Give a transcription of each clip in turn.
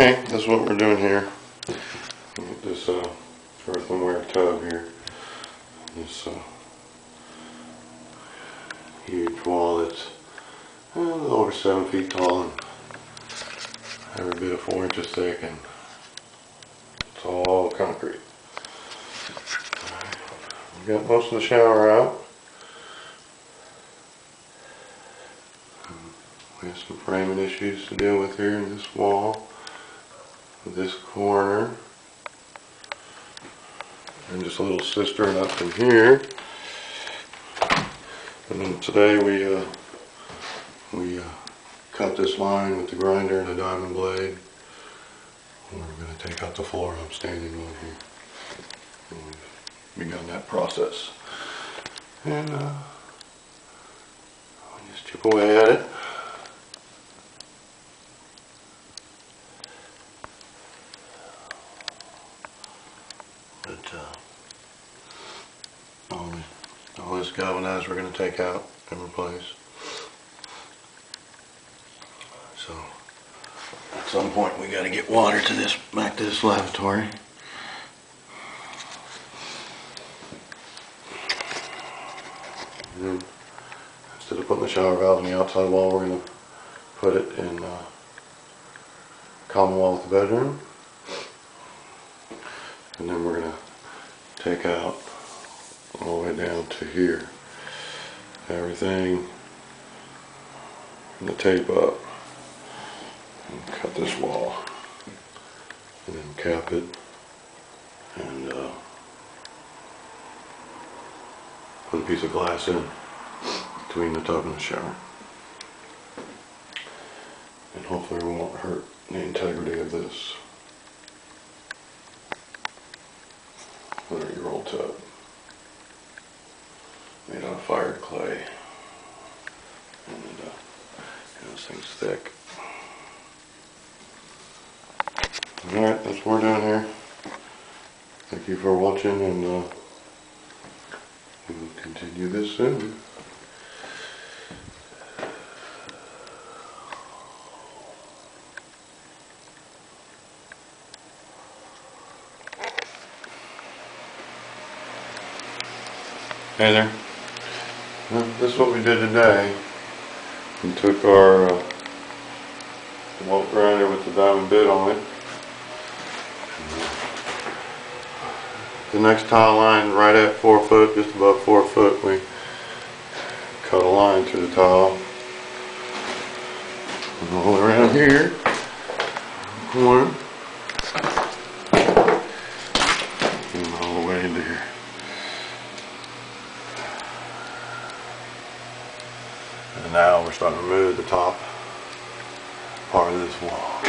Okay, that's what we're doing here. Get this earthenware tub here. This huge wall that's a little over 7 feet tall and every bit of 4 inches thick, and it's all concrete. We got most of the shower out. We have some framing issues to deal with here in this wall, this corner, and just a little cistern up in here. And then today we cut this line with the grinder and a diamond blade. And we're going to take out the floor I'm standing on here. And we've begun that process. And we'll just chip away at it. But all this galvanized we're going to take out and replace. So at some point we got to get water to this, back to this lavatory. And then instead of putting the shower valve in the outside wall, we're going to put it in common wall with the bedroom. And then we're going to take out all the way down to here. Everything from the tape up. And cut this wall. And then cap it. And put a piece of glass in between the tub and the shower. And hopefully we won't hurt the integrity of this 100-year-old tub made out of fired clay, and this thing's thick. Alright, that's what we're doing here. Thank you for watching, and we'll continue this soon. Hey there. Well, this is what we did today. We took our Dewalt Grinder with the diamond bit on it. The next tile line right at 4 foot, just above 4 foot, we cut a line through the tile. And all around here, corner, and all the way into here. And now we're starting to remove the top part of this wall.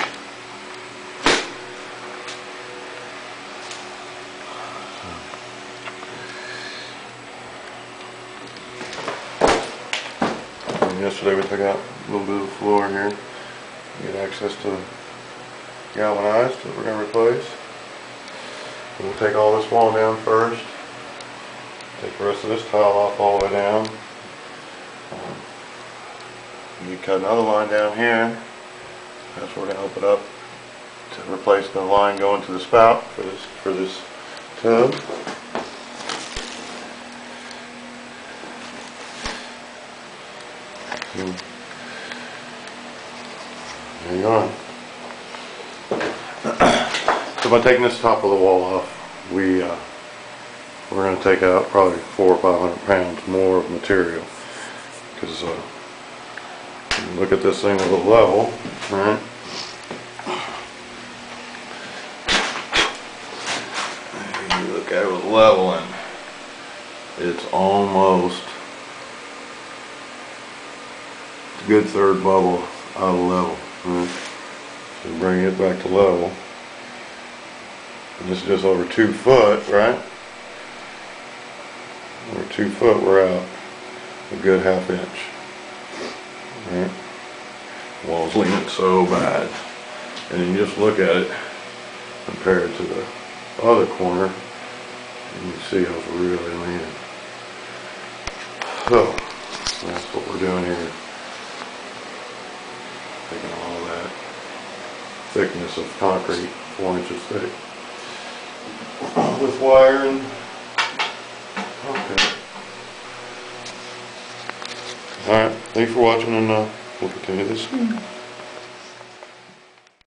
And yesterday we took out a little bit of the floor here to get access to the galvanized that we're going to replace. And we'll take all this wall down first. Take the rest of this tile off all the way down. You cut another line down here. That's where we're going to open up to replace the line going to the spout for this tub. There you are. So by taking this top of the wall off, we're going to take out probably 400 or 500 pounds more of material, because look at this thing with a level, right? You look at it with a level, and it's almost a good third bubble out of level, right? So bring it back to level. And this is just over 2 foot, right? Over 2 foot, we're out a good ½ inch. Right. The wall's leaning so bad, and then you just look at it compared to the other corner, and you see how it's really leaning. So that's what we're doing here. Taking all that thickness of concrete, 4 inches thick. With wiring. Okay. Alright, thanks for watching, and we'll continue this soon.